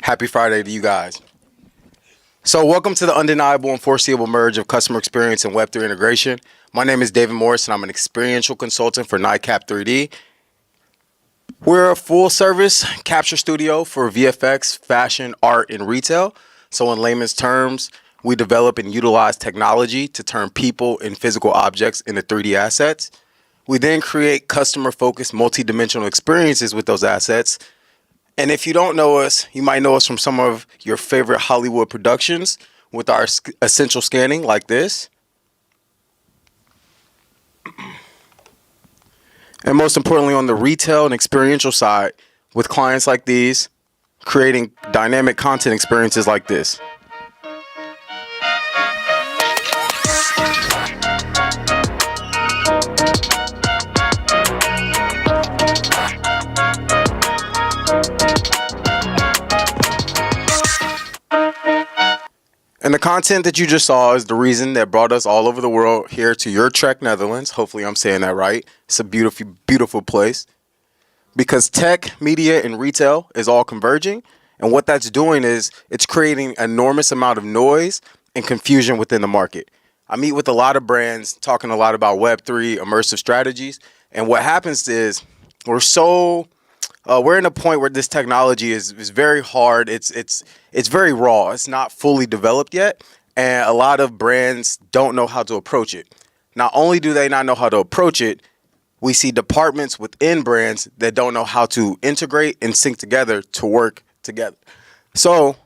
Happy Friday to you guys. So welcome to the undeniable and foreseeable merge of customer experience and Web3 integration. My name is David Morris, and I'm an experiential consultant for NICAP 3D. We're a full-service capture studio for VFX, fashion, art, and retail. So in layman's terms, we develop and utilize technology to turn people and physical objects into 3D assets. We then create customer-focused, multi-dimensional experiences with those assets. And if you don't know us, you might know us from some of your favorite Hollywood productions with our essential scanning like this. And most importantly, on the retail and experiential side, with clients like these, creating dynamic content experiences like this. And the content that you just saw is the reason that brought us all over the world here to Utrecht, Netherlands. Hopefully I'm saying that right. It's a beautiful, beautiful place. Because tech, media, and retail is all converging. And what that's doing is it's creating an enormous amount of noise and confusion within the market. I meet with a lot of brands talking a lot about Web3, immersive strategies. And what happens is we're in a point where this technology is very hard. It's very raw. It's not fully developed yet. And a lot of brands don't know how to approach it. Not only do they not know how to approach it, we see departments within brands that don't know how to integrate and sync together to work together. So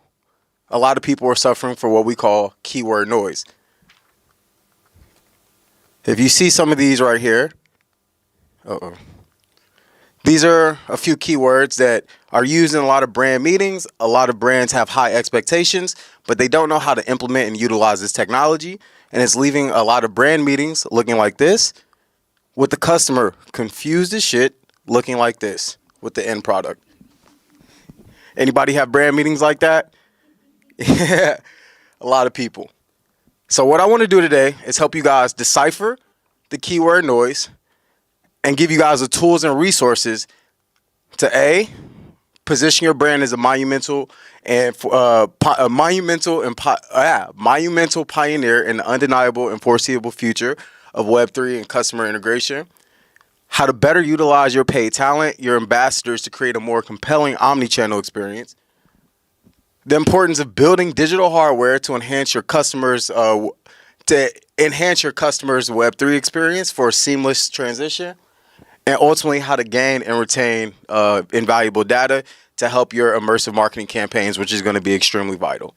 a lot of people are suffering for what we call keyword noise. If you see some of these right here, these are a few keywords that are used in a lot of brand meetings. A lot of brands have high expectations, but they don't know how to implement and utilize this technology. And it's leaving a lot of brand meetings looking like this, with the customer confused as shit, looking like this with the end product. Anybody have brand meetings like that? Yeah, a lot of people. So what I want to do today is help you guys decipher the keyword noise and give you guys the tools and resources to position your brand as a monumental pioneer in the undeniable and foreseeable future of Web3 and customer integration. How to better utilize your paid talent, your ambassadors, to create a more compelling omni-channel experience. The importance of building digital hardware to enhance your customers' Web3 experience for a seamless transition. And ultimately, how to gain and retain invaluable data to help your immersive marketing campaigns, which is going to be extremely vital.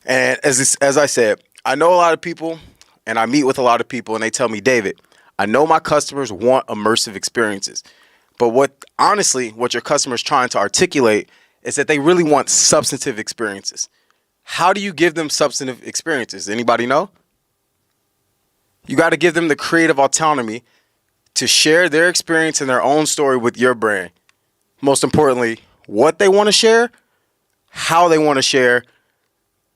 And as I said, I know a lot of people, and I meet with a lot of people, and they tell me, David, I know my customers want immersive experiences. But what your customer is trying to articulate is that they really want substantive experiences. How do you give them substantive experiences? Anybody know? You got to give them the creative autonomy to share their experience and their own story with your brand. Most importantly, what they want to share, how they want to share,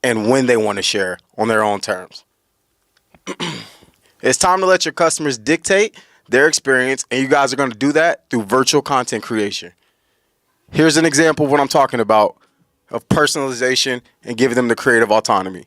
and when they want to share on their own terms. It's time to let your customers dictate their experience, and you guys are going to do that through virtual content creation. Here's an example of what I'm talking about, of personalization and giving them the creative autonomy.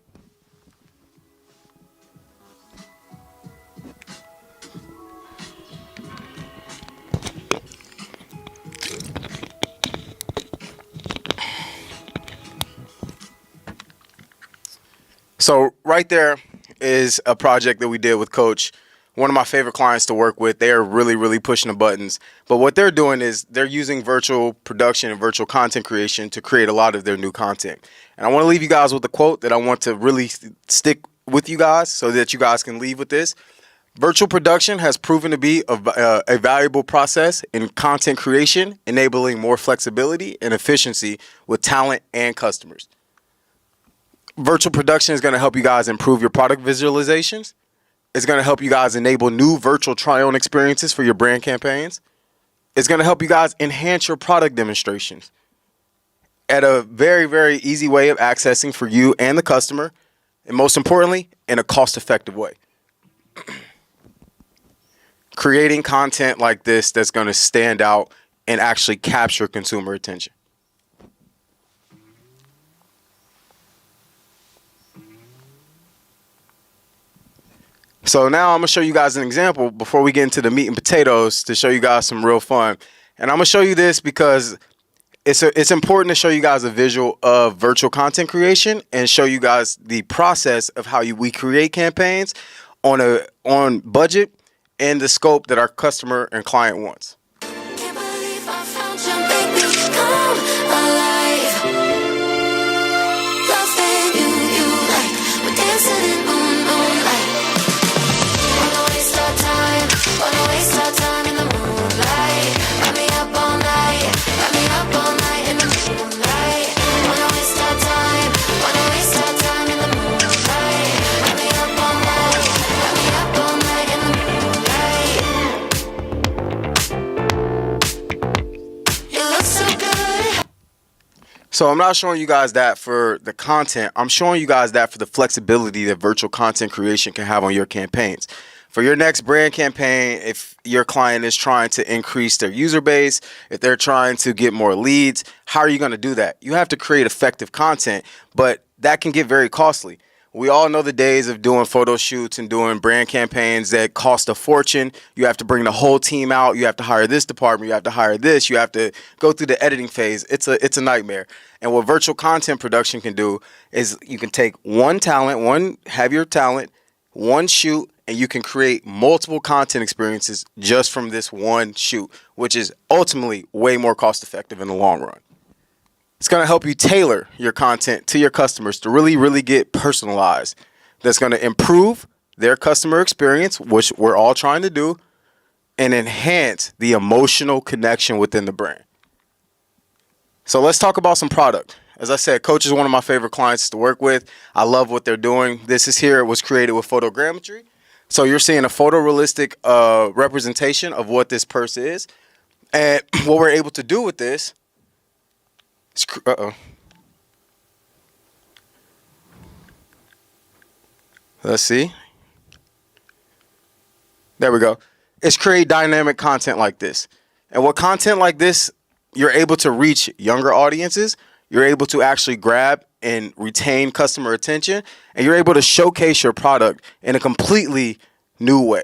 So right there is a project that we did with Coach, one of my favorite clients to work with. They are really, really pushing the buttons. But what they're doing is they're using virtual production and virtual content creation to create a lot of their new content. And I want to leave you guys with a quote that I want to really stick with you guys so that you guys can leave with this. Virtual production has proven to be a valuable process in content creation, enabling more flexibility and efficiency with talent and customers. Virtual production is going to help you guys improve your product visualizations. It's going to help you guys enable new virtual try-on experiences for your brand campaigns. It's going to help you guys enhance your product demonstrations at a very, very easy way of accessing for you and the customer, and most importantly, in a cost-effective way. Creating content like this that's going to stand out and actually capture consumer attention. So now I'm gonna show you guys an example before we get into the meat and potatoes to show you guys some real fun. And I'm gonna show you this because it's important to show you guys a visual of virtual content creation and show you guys the process of how we create campaigns on budget and the scope that our customer and client wants. Can't believe I found you, baby. Come alive. Lost in you like we're dancing in moonlight. Wanna waste our time, in the moonlight. Wrap me up all night, in the moonlight. Wanna waste our time, in the moonlight. Wrap me up all night, in the moonlight. You look so good. So I'm not showing you guys that for the content. I'm showing you guys that for the flexibility that virtual content creation can have on your campaigns. For your next brand campaign, if your client is trying to increase their user base, if they're trying to get more leads, how are you going to do that? You have to create effective content, but that can get very costly. We all know the days of doing photo shoots and doing brand campaigns that cost a fortune. You have to bring the whole team out. You have to hire this department. You have to hire this. You have to go through the editing phase. It's a nightmare. And what virtual content production can do is you can take one shoot, and you can create multiple content experiences just from this one shoot, which is ultimately way more cost effective in the long run. It's going to help you tailor your content to your customers to really, really get personalized. That's going to improve their customer experience, which we're all trying to do, and enhance the emotional connection within the brand. So let's talk about some product. As I said, Coach is one of my favorite clients to work with. I love what they're doing. This is here. It was created with photogrammetry. So you're seeing a photorealistic representation of what this purse is. And what we're able to do with this is, let's see. There we go. It's create dynamic content like this. And what content like this, you're able to reach younger audiences. You're able to actually grab and retain customer attention, and you're able to showcase your product in a completely new way.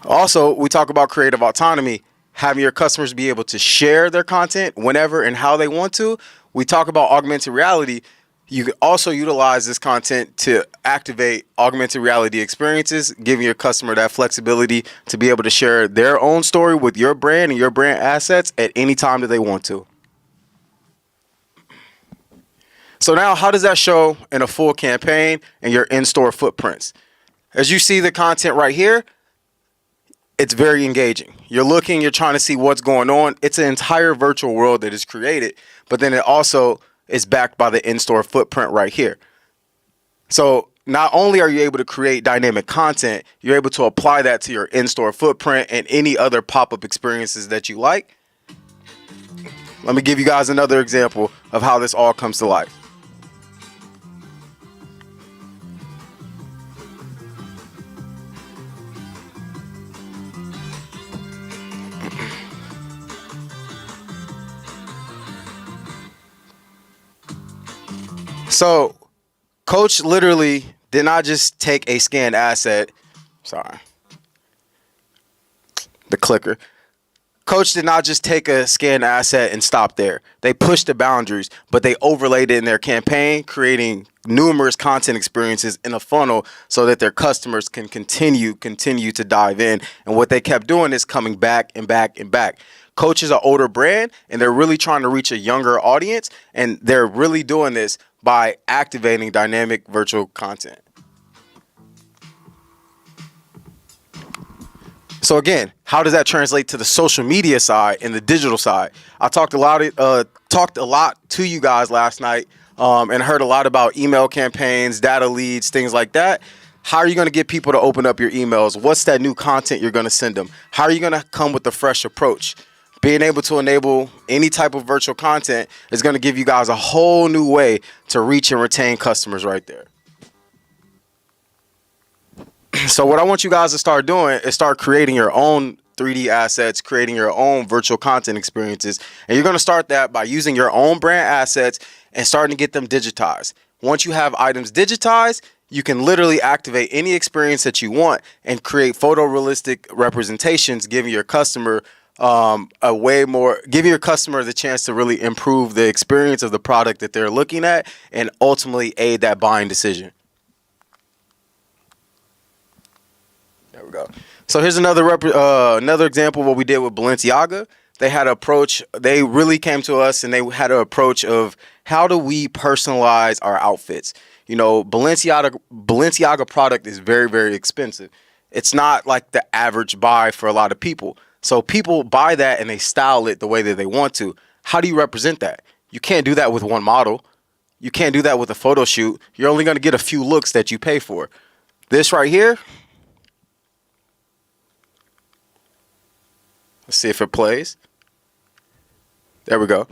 Also, we talk about creative autonomy, having your customers be able to share their content whenever and how they want to. We talk about augmented reality. You can also utilize this content to activate augmented reality experiences, giving your customer that flexibility to be able to share their own story with your brand and your brand assets at any time that they want to. So now, how does that show in a full campaign and your in-store footprints? As you see the content right here, it's very engaging. You're trying to see what's going on. It's an entire virtual world that is created, but then it also is backed by the in-store footprint right here. So not only are you able to create dynamic content, you're able to apply that to your in-store footprint and any other pop-up experiences that you like. Let me give you guys another example of how this all comes to life. So Coach literally did not just take a scanned asset. The clicker. Coach did not just take a scanned asset and stop there. They pushed the boundaries, but they overlaid it in their campaign, creating numerous content experiences in a funnel so that their customers can continue to dive in. And what they kept doing is coming back and back and back. Coach is an older brand, and they're really trying to reach a younger audience, and they're really doing this by activating dynamic virtual content. So again, how does that translate to the social media side and the digital side? I talked a lot to you guys last night and heard a lot about email campaigns, data leads, things like that. How are you going to get people to open up your emails? What's that new content you're going to send them? How are you going to come with a fresh approach? Being able to enable any type of virtual content is going to give you guys a whole new way to reach and retain customers right there. So what I want you guys to start doing is start creating your own 3D assets, creating your own virtual content experiences. And you're going to start that by using your own brand assets and starting to get them digitized. Once you have items digitized, you can literally activate any experience that you want and create photorealistic representations, giving your customer giving your customer the chance to really improve the experience of the product that they're looking at and ultimately aid that buying decision. There we go. So here's another example of what we did with Balenciaga. They really came to us and they had an approach of how do we personalize our outfits. You know, Balenciaga product is very, very expensive. It's not like the average buy for a lot of people. So people buy that and they style it the way that they want to. How do you represent that? You can't do that with one model. You can't do that with a photo shoot. You're only going to get a few looks that you pay for. This right here, let's see if it plays. There we go.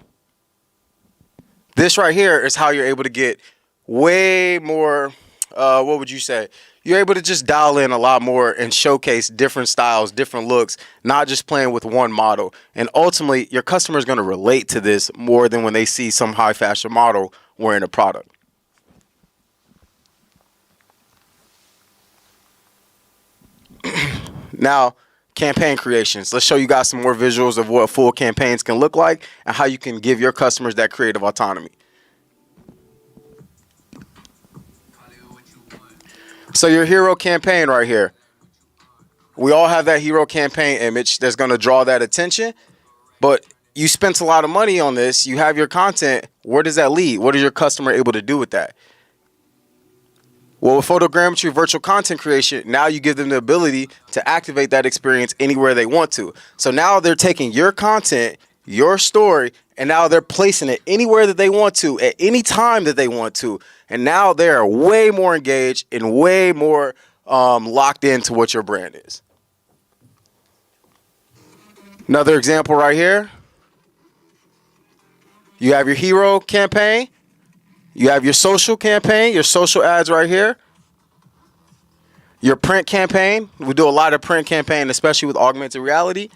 This right here is how you're able to get way more, what would you say? You're able to just dial in a lot more and showcase different styles, different looks, not just playing with one model. And ultimately, your customer is going to relate to this more than when they see some high fashion model wearing a product. Now, campaign creations. Let's show you guys some more visuals of what full campaigns can look like and how you can give your customers that creative autonomy. So your hero campaign right here. We all have that hero campaign image that's going to draw that attention, but you spent a lot of money on this. You have your content. Where does that lead? What is your customer able to do with that? Well, with photogrammetry virtual content creation, now you give them the ability to activate that experience anywhere they want to. So now they're taking your content, your story, and now they're placing it anywhere that they want to, at any time that they want to. And now they're way more engaged and way more locked into what your brand is. Another example right here. You have your hero campaign. You have your social campaign, your social ads right here. Your print campaign. We do a lot of print campaign, especially with augmented reality.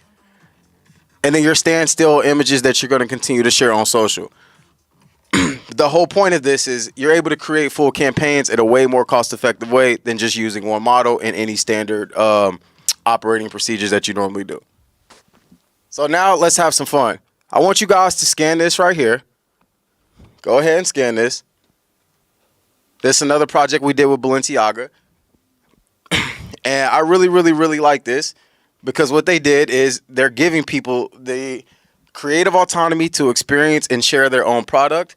And then your standstill images that you're going to continue to share on social. The whole point of this is you're able to create full campaigns in a way more cost-effective way than just using one model in any standard operating procedures that you normally do. So now let's have some fun. I want you guys to scan this right here. Go ahead and scan this. This is another project we did with Balenciaga. And I really, really, really like this because what they did is they're giving people the creative autonomy to experience and share their own product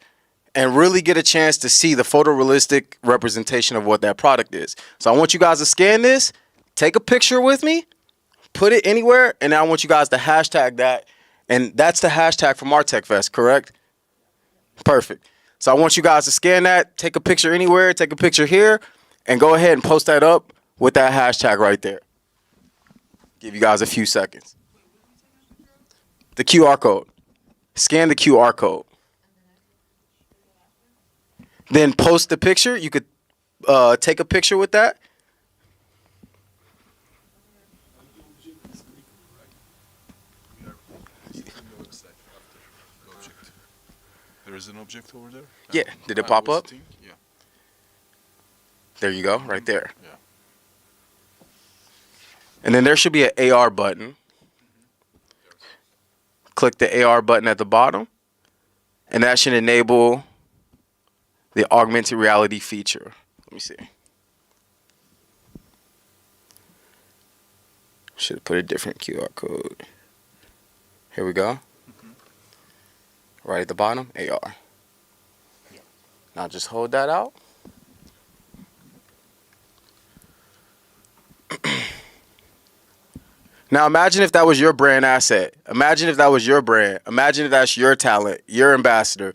and really get a chance to see the photorealistic representation of what that product is. So I want you guys to scan this, take a picture with me, put it anywhere, and I want you guys to hashtag that. And that's the hashtag from our Tech Fest, correct? Perfect. So I want you guys to scan that, take a picture anywhere, take a picture here, and go ahead and post that up with that hashtag right there. Give you guys a few seconds. The QR code. Scan the QR code. Then post the picture. You could take a picture with that. There is an object over there? Yeah. Did it pop up? Yeah. There you go, right there. Yeah. And then there should be an AR button. Click the AR button at the bottom. And that should enable the augmented reality feature. Let me see. Should have put a different QR code. Here we go. Right at the bottom, AR. Now just hold that out. Now imagine if that was your brand asset. Imagine if that was your brand. Imagine if that's your talent, your ambassador.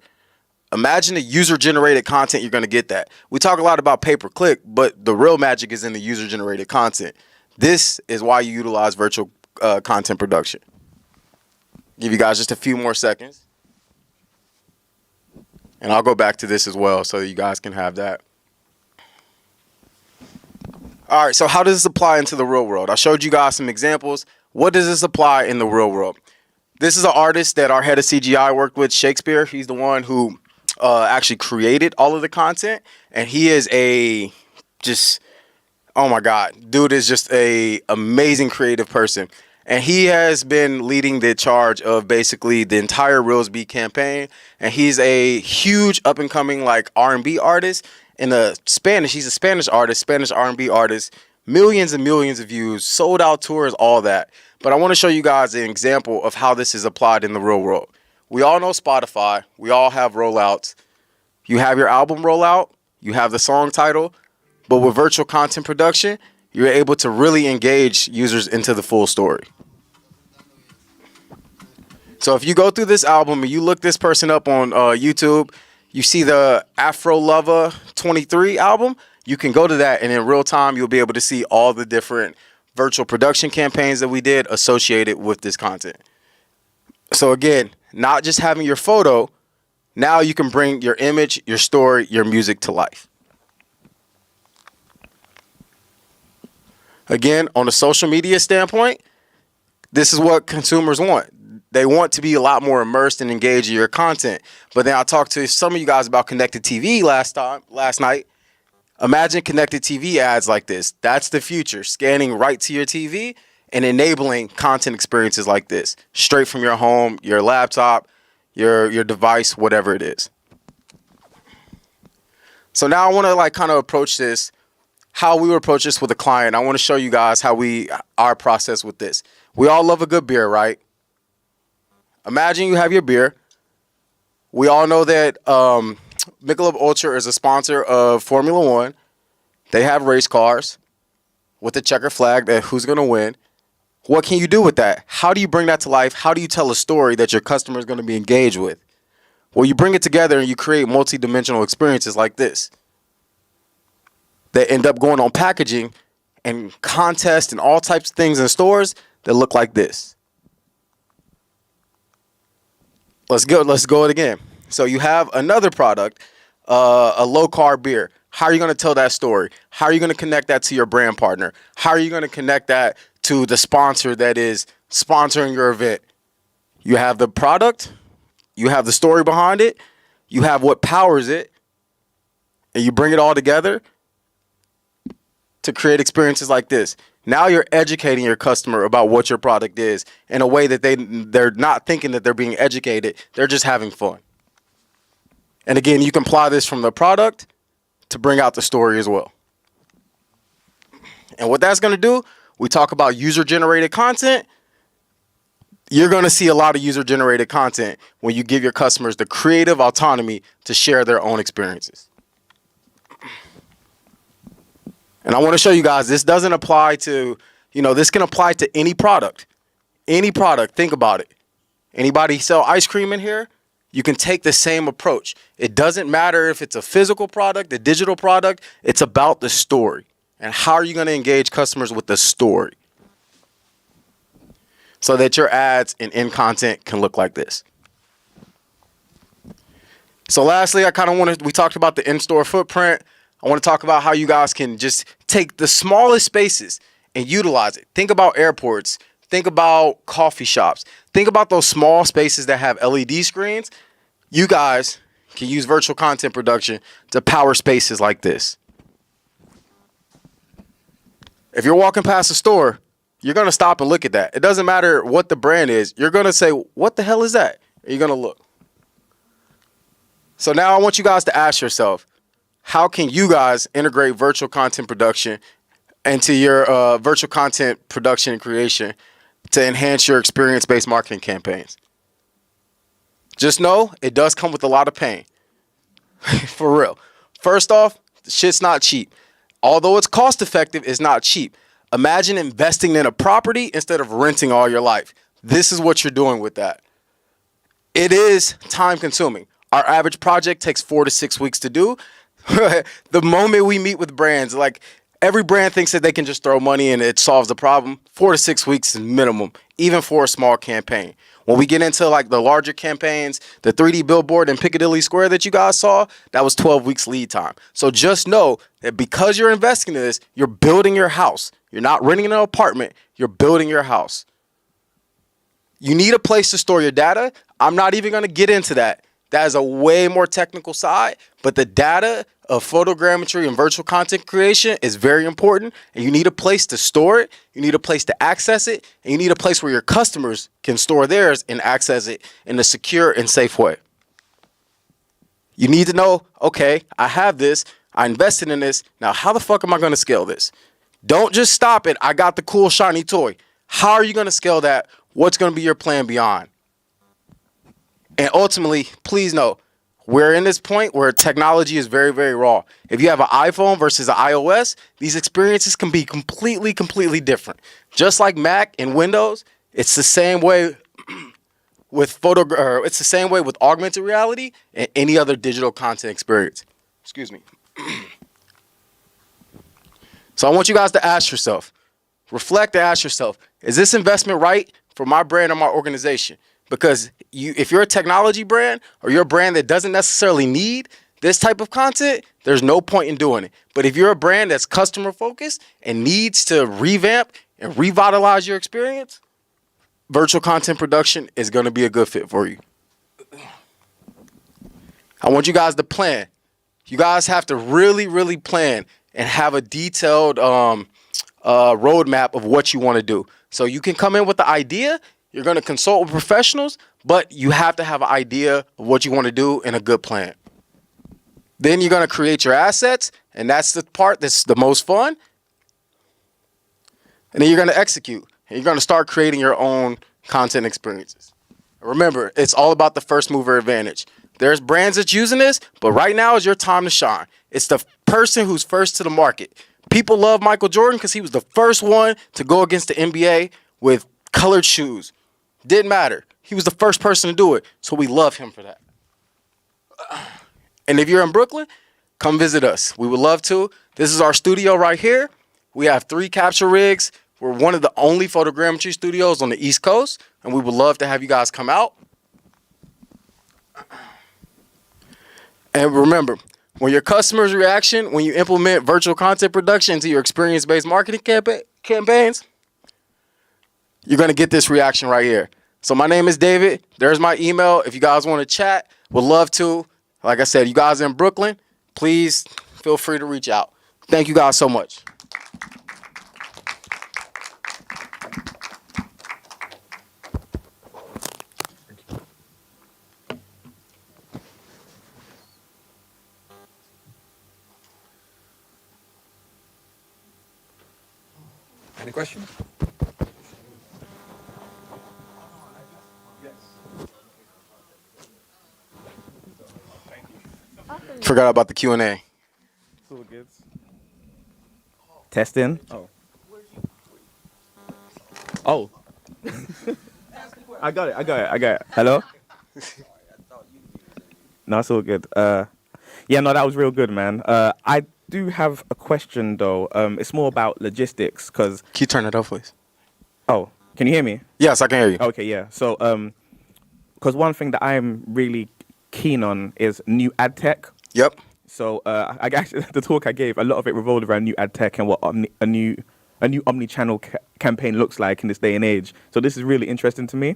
Imagine the user-generated content you're going to get that. We talk a lot about pay-per-click, but the real magic is in the user-generated content. This is why you utilize virtual content production. Give you guys just a few more seconds. And I'll go back to this as well so you guys can have that. All right, so how does this apply into the real world? I showed you guys some examples. What does this apply in the real world? This is an artist that our head of CGI worked with, Shakespeare. He's the one who actually created all of the content, and he is a just oh my god, dude is just a amazing creative person, and he has been leading the charge of basically the entire Reels Beat campaign, and he's a huge up and coming like R&B artist in the Spanish. He's a Spanish artist, Spanish R&B artist, millions and millions of views, sold out tours, all that. But I want to show you guys an example of how this is applied in the real world. We all know Spotify. We all have rollouts. You have your album rollout. You have the song title. But with virtual content production, you're able to really engage users into the full story. So if you go through this album and you look this person up on YouTube, you see the Afro Lover 23 album. You can go to that, and in real time, you'll be able to see all the different virtual production campaigns that we did associated with this content. So again, not just having your photo, now you can bring your image, your story, your music to life. Again, on a social media standpoint, this is what consumers want. They want to be a lot more immersed and engaged in your content. But then I talked to some of you guys about connected TV last night. Imagine connected TV ads like this. That's the future, scanning right to your TV and enabling content experiences like this, straight from your home, your laptop, your device, whatever it is. So now I want to kind of approach this, how we would approach this with a client. I want to show you guys how our process with this. We all love a good beer, right? Imagine you have your beer. We all know that Michelob Ultra is a sponsor of Formula One. They have race cars with a checker flag that who's going to win. What can you do with that? How do you bring that to life? How do you tell a story that your customer is going to be engaged with? Well, you bring it together and you create multi-dimensional experiences like this that end up going on packaging and contests and all types of things in stores that look like this. Let's go it again. So you have another product, a low-carb beer. How are you going to tell that story? How are you going to connect that to your brand partner? How are you going to connect that to the sponsor that is sponsoring your event? You have the product, you have the story behind it, you have what powers it, and you bring it all together to create experiences like this. Now you're educating your customer about what your product is in a way that they're not thinking that they're being educated. They're just having fun. And again, you can apply this from the product to bring out the story as well. And what that's going to do, we talk about user-generated content. You're going to see a lot of user-generated content when you give your customers the creative autonomy to share their own experiences. And I want to show you guys, this doesn't apply to, this can apply to any product. Any product, think about it. Anybody sell ice cream in here? You can take the same approach. It doesn't matter if it's a physical product, a digital product. It's about the story. And how are you going to engage customers with the story so that your ads and end content can look like this? So lastly, we talked about the in-store footprint. I want to talk about how you guys can just take the smallest spaces and utilize it. Think about airports. Think about coffee shops. Think about those small spaces that have LED screens. You guys can use virtual content production to power spaces like this. If you're walking past a store, you're going to stop and look at that. It doesn't matter what the brand is. You're going to say, what the hell is that? And you're going to look. So now I want you guys to ask yourself, how can you guys integrate virtual content production into your virtual content production and creation to enhance your experience-based marketing campaigns? Just know it does come with a lot of pain. For real. First off, the shit's not cheap. Although it's cost-effective, it's not cheap. Imagine investing in a property instead of renting all your life. This is what you're doing with that. It is time-consuming. Our average project takes 4 to 6 weeks to do. The moment we meet with brands, like every brand thinks that they can just throw money and it solves the problem. 4 to 6 weeks is minimum, even for a small campaign. When we get into like the larger campaigns, the 3D billboard in Piccadilly Square that you guys saw, that was 12 weeks lead time. So just know that because you're investing in this, you're building your house. You're not renting an apartment, you're building your house. You need a place to store your data. I'm not even going to get into that. That is a way more technical side, but the data of photogrammetry and virtual content creation is very important, and you need a place to store it, you need a place to access it, and you need a place where your customers can store theirs and access it in a secure and safe way. You need to know, okay, I have this, I invested in this, now how the fuck am I going to scale this? Don't just stop it, I got the cool shiny toy. How are you going to scale that? What's going to be your plan beyond? And ultimately, please know, we're in this point where technology is very, very raw. If you have an iPhone versus an iOS, these experiences can be completely different. Just like Mac and Windows, it's the same way with it's the same way with augmented reality and any other digital content experience. Excuse me. So I want you guys to ask yourself, reflect and ask yourself, is this investment right for my brand or my organization? Because if you're a technology brand or you're a brand that doesn't necessarily need this type of content, there's no point in doing it. But if you're a brand that's customer focused and needs to revamp and revitalize your experience, virtual content production is going to be a good fit for you. I want you guys to plan. You guys have to really plan and have a detailed roadmap of what you want to do. So you can come in with the idea. You're going to consult with professionals, but you have to have an idea of what you want to do and a good plan. Then you're going to create your assets, and that's the part that's the most fun. And then you're going to execute, and you're going to start creating your own content experiences. Remember, it's all about the first mover advantage. There's brands that's using this, but right now is your time to shine. It's the person who's first to the market. People love Michael Jordan because he was the first one to go against the NBA with colored shoes. Didn't matter. He was the first person to do it, so we love him for that. And if you're in Brooklyn, come visit us. We would love to. This is our studio right here. We have 3 capture rigs. We're one of the only photogrammetry studios on the East Coast, and we would love to have you guys come out. And remember, when your customers' reaction, when you implement virtual content production into your experience-based marketing campaigns, you're going to get this reaction right here. So my name is David. There's my email. If you guys want to chat, would love to. Like I said, you guys in Brooklyn, please feel free to reach out. Thank you guys so much. Any questions? Forgot about the Q&A. It's all good. Testing. Oh. I got it. Hello? No, it's all good. Yeah, no, that was real good, man. I do have a question, though. It's more about logistics, because... Can you turn it up, please? Oh, can you hear me? Yes, I can hear you. Okay, yeah. So, because one thing that I'm really keen on is new ad tech. Yep. So, I guess the talk I gave, a lot of it revolved around new ad tech and what a new omni-channel campaign looks like in this day and age. So this is really interesting to me.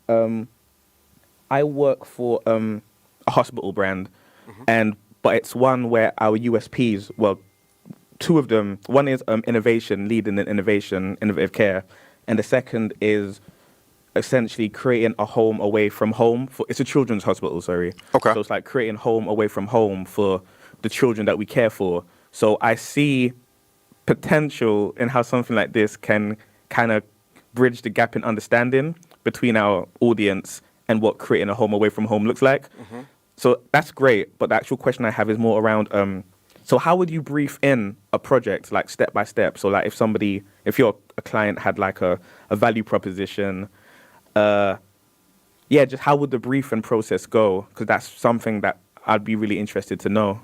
I work for a hospital brand, but it's one where our USPs, well, 2 of them. One is innovation, leading in innovative care, and the second is essentially creating a home away from home. It's a children's hospital, sorry. Okay. So it's like creating home away from home for the children that we care for. So I see potential in how something like this can kind of bridge the gap in understanding between our audience and what creating a home away from home looks like. So that's great, but the actual question I have is more around, so how would you brief in a project, like step by step? So like if your a client had like a value proposition, just how would the briefing process go? Because that's something that I'd be really interested to know.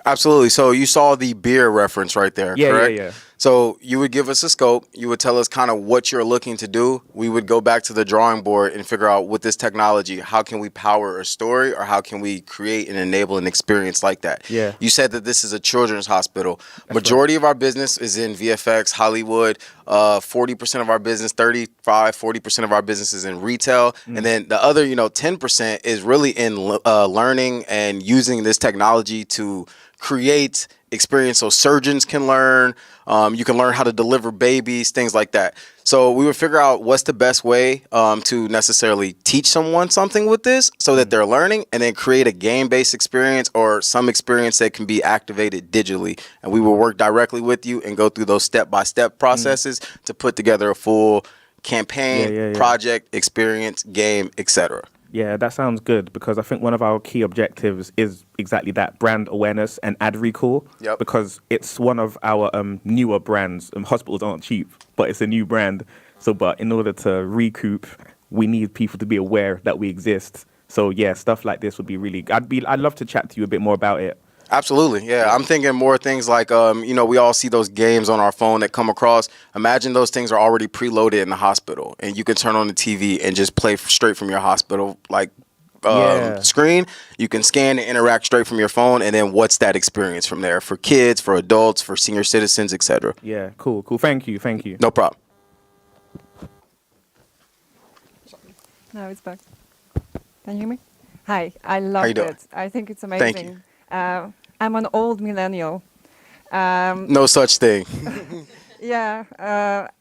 Absolutely. So you saw the beer reference right there, correct? Yeah. So you would give us a scope. You would tell us kind of what you're looking to do. We would go back to the drawing board and figure out with this technology, how can we power a story or how can we create and enable an experience like that? Yeah. You said that this is a children's hospital. That's Majority of our business is in VFX, Hollywood. 40% of our business, 40% of our business is in retail. And then the other, 10% is really in learning and using this technology to create experience so surgeons can learn. You can learn how to deliver babies, things like that. So we would figure out what's the best way to necessarily teach someone something with this so that they're learning, and then create a game-based experience or some experience that can be activated digitally. And we will work directly with you and go through those step-by-step processes to put together a full campaign, project, experience, game, etc. Yeah, that sounds good, because I think one of our key objectives is exactly that: brand awareness and ad recall. Yep. Because it's one of our newer brands. Hospitals aren't cheap, but it's a new brand. So, but in order to recoup, we need people to be aware that we exist. So yeah, stuff like this would be really. I'd love to chat to you a bit more about it. Absolutely. Yeah. I'm thinking more things like, we all see those games on our phone that come across. Imagine those things are already preloaded in the hospital and you can turn on the TV and just play straight from your hospital, screen. You can scan and interact straight from your phone. And then what's that experience from there for kids, for adults, for senior citizens, etc. Yeah. Cool. Thank you. No problem. Now it's back. Can you hear me? Hi, I loved doing? it. I think it's amazing. Thank you. I'm an old millennial. No such thing. Yeah,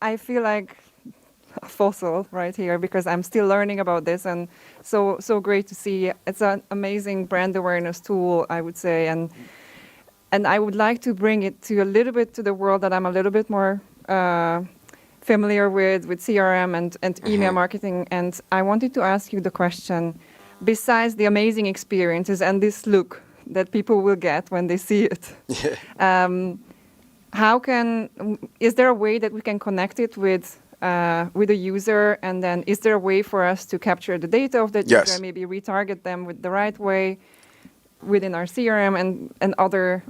I feel like a fossil right here because I'm still learning about this, and so great to see. It's an amazing brand awareness tool, I would say, and I would like to bring it to a little bit to the world that I'm a little bit more familiar with CRM and email marketing. And I wanted to ask you the question: besides the amazing experiences and this look that people will get when they see it, is there a way that we can connect it with a user, and then is there a way for us to capture the data of that user and maybe retarget them with the right way within our CRM and other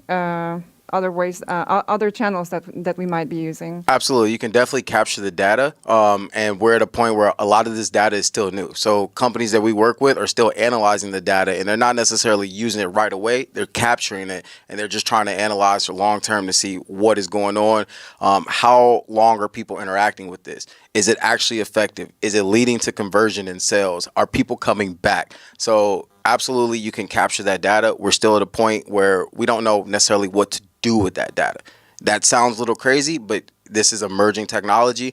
ways, other channels that we might be using? Absolutely. You can definitely capture the data. And we're at a point where a lot of this data is still new. So companies that we work with are still analyzing the data, and they're not necessarily using it right away. They're capturing it, and they're just trying to analyze for long term to see what is going on. How long are people interacting with this? Is it actually effective? Is it leading to conversion in sales? Are people coming back? So absolutely, you can capture that data. We're still at a point where we don't know necessarily what to do with that data. That sounds a little crazy, but this is emerging technology.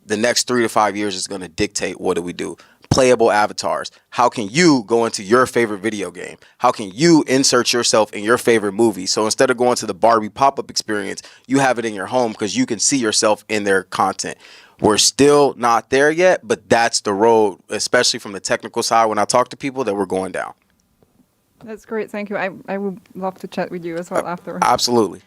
The next 3 to 5 years is going to dictate what do we do. Playable avatars. How can you go into your favorite video game? How can you insert yourself in your favorite movie? So instead of going to the Barbie pop-up experience, you have it in your home because you can see yourself in their content. We're still not there yet, but that's the road, especially from the technical side when I talk to people, that we're going down. That's great. Thank you. I would love to chat with you as well after. Absolutely.